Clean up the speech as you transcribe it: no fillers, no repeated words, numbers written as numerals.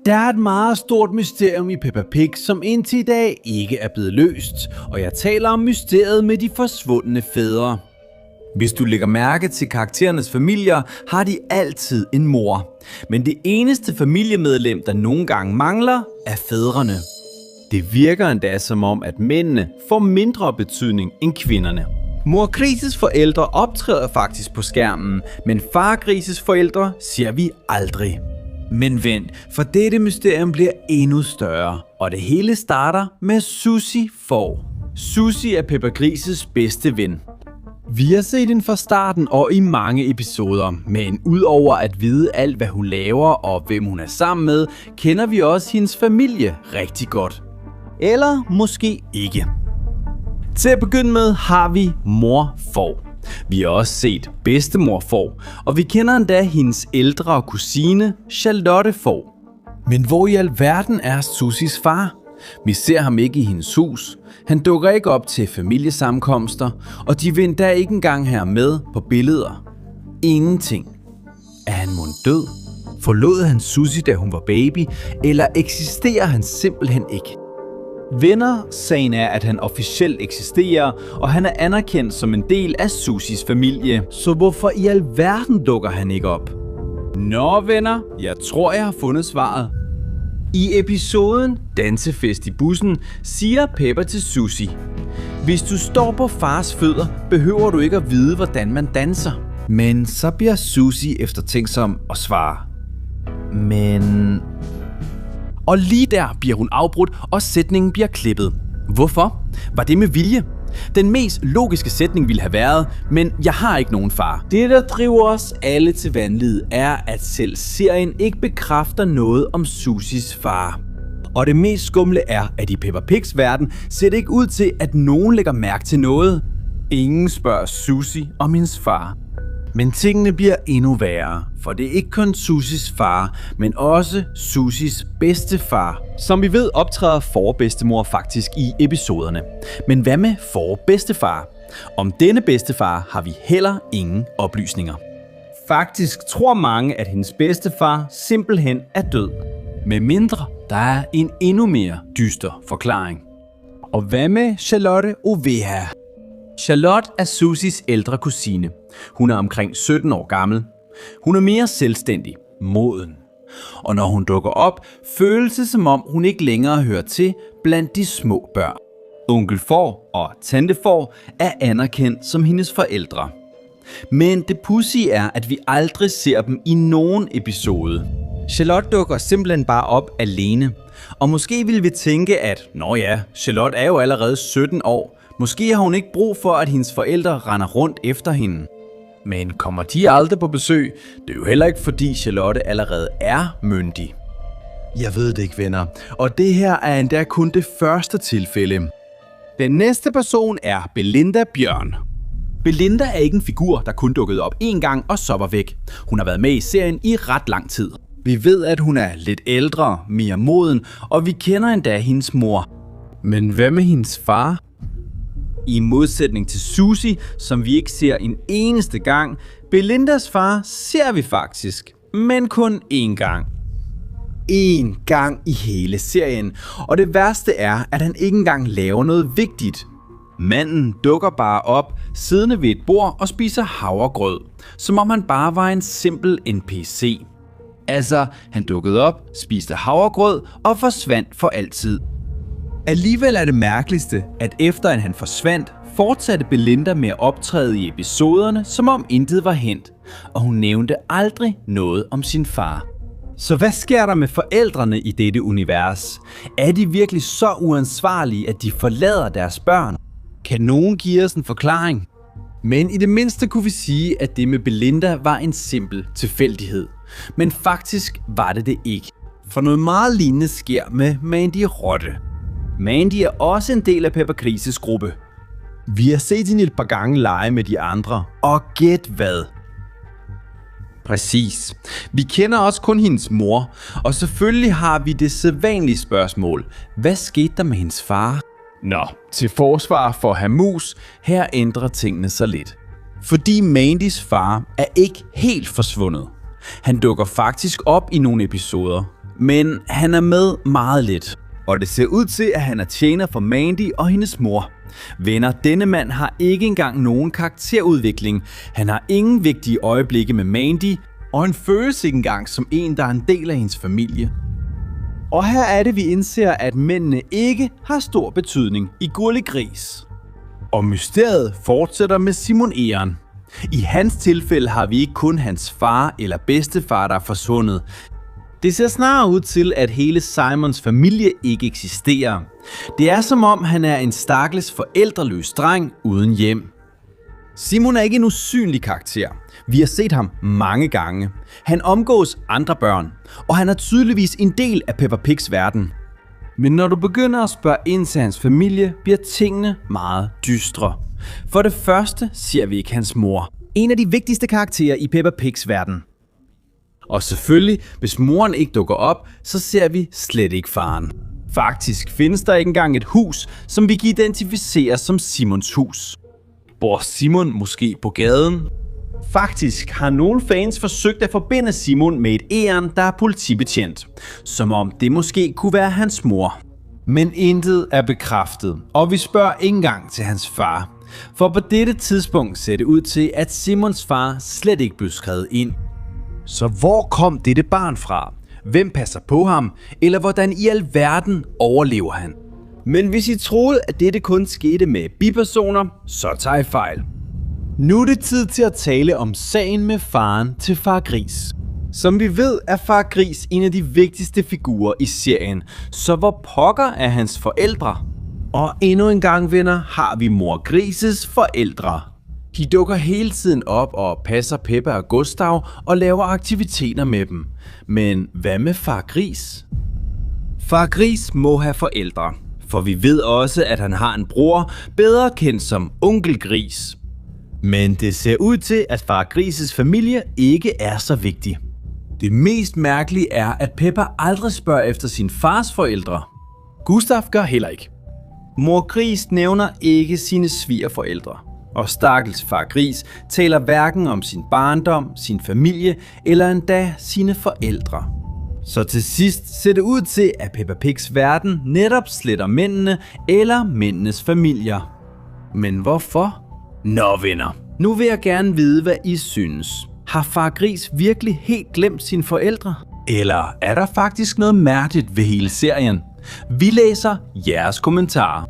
Der er et meget stort mysterium i Peppa Pig, som indtil i dag ikke er blevet løst, og jeg taler om mysteriet med de forsvundne fædre. Hvis du lægger mærke til karakterernes familier, har de altid en mor. Men det eneste familiemedlem, der nogle gange mangler, er fædrene. Det virker endda som om, at mændene får mindre betydning end kvinderne. Mor Grises forældre optræder faktisk på skærmen, men far Grises forældre ser vi aldrig. Men vent, for dette mysterium bliver endnu større, og det hele starter med Susie får. Susie er Peppa Grises bedste ven. Vi har set hende fra starten og i mange episoder, men udover at vide alt, hvad hun laver og hvem hun er sammen med, kender vi også hendes familie rigtig godt. Eller måske ikke. Til at begynde med har vi mor får. Vi har også set bedstemor får, og vi kender endda hendes ældre kusine Charlotte får. Men hvor i alverden er Susies far? Vi ser ham ikke i hendes hus. Han dukker ikke op til familiesammenkomster, og de vil endda ikke engang have med på billeder. Ingenting. Er han mon død? Forlod han Susie, da hun var baby, eller eksisterer han simpelthen ikke? Venner-sagen er, at han officielt eksisterer, og han er anerkendt som en del af Susies familie. Så hvorfor i alverden dukker han ikke op? Nå venner, jeg tror jeg har fundet svaret. I episoden Dansefest i bussen siger Peppa til Susie: hvis du står på fars fødder, behøver du ikke at vide, hvordan man danser. Men så bliver Susie eftertænksom og svarer: men... Og lige der bliver hun afbrudt, og sætningen bliver klippet. Hvorfor? Var det med vilje? Den mest logiske sætning ville have været: men jeg har ikke nogen far. Det, der driver os alle til vanvid, er, at selv serien ikke bekræfter noget om Susies far. Og det mest skumle er, at i Peppa Pigs verden ser det ikke ud til, at nogen lægger mærke til noget. Ingen spørger Susie om hendes far. Men tingene bliver endnu værre, for det er ikke kun Susies far, men også Susies bedstefar. Som vi ved, optræder forbedstemor faktisk i episoderne. Men hvad med forbedstefar? Om denne bedstefar har vi heller ingen oplysninger. Faktisk tror mange, at hendes bedstefar simpelthen er død. Med mindre der er en endnu mere dyster forklaring. Og hvad med Charlotte Ovea? Charlotte er Susies ældre kusine. Hun er omkring 17 år gammel. Hun er mere selvstændig, moden. Og når hun dukker op, føles det som om hun ikke længere hører til blandt de små børn. Onkel får og tante får er anerkendt som hendes forældre. Men det pudsige er, at vi aldrig ser dem i nogen episode. Charlotte dukker simpelthen bare op alene. Og måske ville vi tænke, at nå ja, Charlotte er jo allerede 17 år. Måske har hun ikke brug for, at hendes forældre render rundt efter hende. Men kommer de aldrig på besøg? Det er jo heller ikke, fordi Charlotte allerede er myndig. Jeg ved det ikke, venner. Og det her er endda kun det første tilfælde. Den næste person er Belinda Bjørn. Belinda er ikke en figur, der kun dukkede op én gang og så var væk. Hun har været med i serien i ret lang tid. Vi ved, at hun er lidt ældre, mere moden, og vi kender endda hendes mor. Men hvad med hendes far? I modsætning til Susie, som vi ikke ser en eneste gang, Belindas far ser vi faktisk, men kun én gang. Én gang i hele serien, og det værste er, at han ikke engang laver noget vigtigt. Manden dukker bare op, siddende ved et bord og spiser havregrød, som om han bare var en simpel NPC. Altså, han dukkede op, spiste havregrød og forsvandt for altid. Alligevel er det mærkeligste, at efter at han forsvandt, fortsatte Belinda med at optræde i episoderne, som om intet var hændt, og hun nævnte aldrig noget om sin far. Så hvad sker der med forældrene i dette univers? Er de virkelig så uansvarlige, at de forlader deres børn? Kan nogen give os en forklaring? Men i det mindste kunne vi sige, at det med Belinda var en simpel tilfældighed. Men faktisk var det ikke. For noget meget lignende sker med Mandy Rotte. Mandy er også en del af Peppa Grises gruppe. Vi har set hende et par gange lege med de andre, og gæt hvad? Præcis. Vi kender også kun hendes mor, og selvfølgelig har vi det sædvanlige spørgsmål. Hvad skete der med hendes far? Nå, til forsvar for Hamus, her ændrer tingene sig lidt. Fordi Mandys far er ikke helt forsvundet. Han dukker faktisk op i nogle episoder, Men han er med meget lidt, og det ser ud til, at han er tjener for Mandy og hendes mor. Venner, denne mand har ikke engang nogen karakterudvikling. Han har ingen vigtige øjeblikke med Mandy, og han føles ikke engang som en, der er en del af hendes familie. Og her er det, vi indser, at mændene ikke har stor betydning i Gurli Gris. Og mysteriet fortsætter med Simon Egern. I hans tilfælde har vi ikke kun hans far eller bedstefar, der er forsvundet. Det ser snarere ud til, at hele Simons familie ikke eksisterer. Det er som om, han er en stakkels forældreløs dreng uden hjem. Simon er ikke en usynlig karakter. Vi har set ham mange gange. Han omgås andre børn, og han er tydeligvis en del af Peppa Pigs verden. Men når du begynder at spørge ind til hans familie, bliver tingene meget dystre. For det første ser vi ikke hans mor. En af de vigtigste karakterer i Peppa Pigs verden. Og selvfølgelig, hvis moren ikke dukker op, så ser vi slet ikke faren. Faktisk findes der ikke engang et hus, som vi kan identificere som Simons hus. Bor Simon måske på gaden? Faktisk har nogle fans forsøgt at forbinde Simon med et Egern, der er politibetjent. Som om det måske kunne være hans mor. Men intet er bekræftet, og vi spørger ikke engang til hans far. For på dette tidspunkt ser det ud til, at Simons far slet ikke blev skrevet ind. Så hvor kom dette barn fra? Hvem passer på ham? Eller hvordan i alverden overlever han? Men hvis I troede, at dette kun skete med bipersoner, så tager I fejl. Nu er det tid til at tale om sagen med faren til Far Gris. Som vi ved, er Far Gris en af de vigtigste figurer i serien, så hvor pokker er hans forældre? Og endnu en gang, venner, har vi Mor Grises forældre. De dukker hele tiden op og passer Peppa og Gustav og laver aktiviteter med dem. Men hvad med Far Gris? Far Gris må have forældre, for vi ved også, at han har en bror, bedre kendt som Onkel Gris. Men det ser ud til, at Far Grises familie ikke er så vigtig. Det mest mærkelige er, at Peppa aldrig spørger efter sin fars forældre. Gustav gør heller ikke. Mor Gris nævner ikke sine svigerforældre. Og stakkels Far Gris taler hverken om sin barndom, sin familie eller endda sine forældre. Så til sidst ser det ud til, at Peppa Pigs verden netop sletter mændene eller mændenes familier. Men hvorfor? Nå venner, nu vil jeg gerne vide, hvad I synes. Har Far Gris virkelig helt glemt sine forældre? Eller er der faktisk noget mærkeligt ved hele serien? Vi læser jeres kommentarer.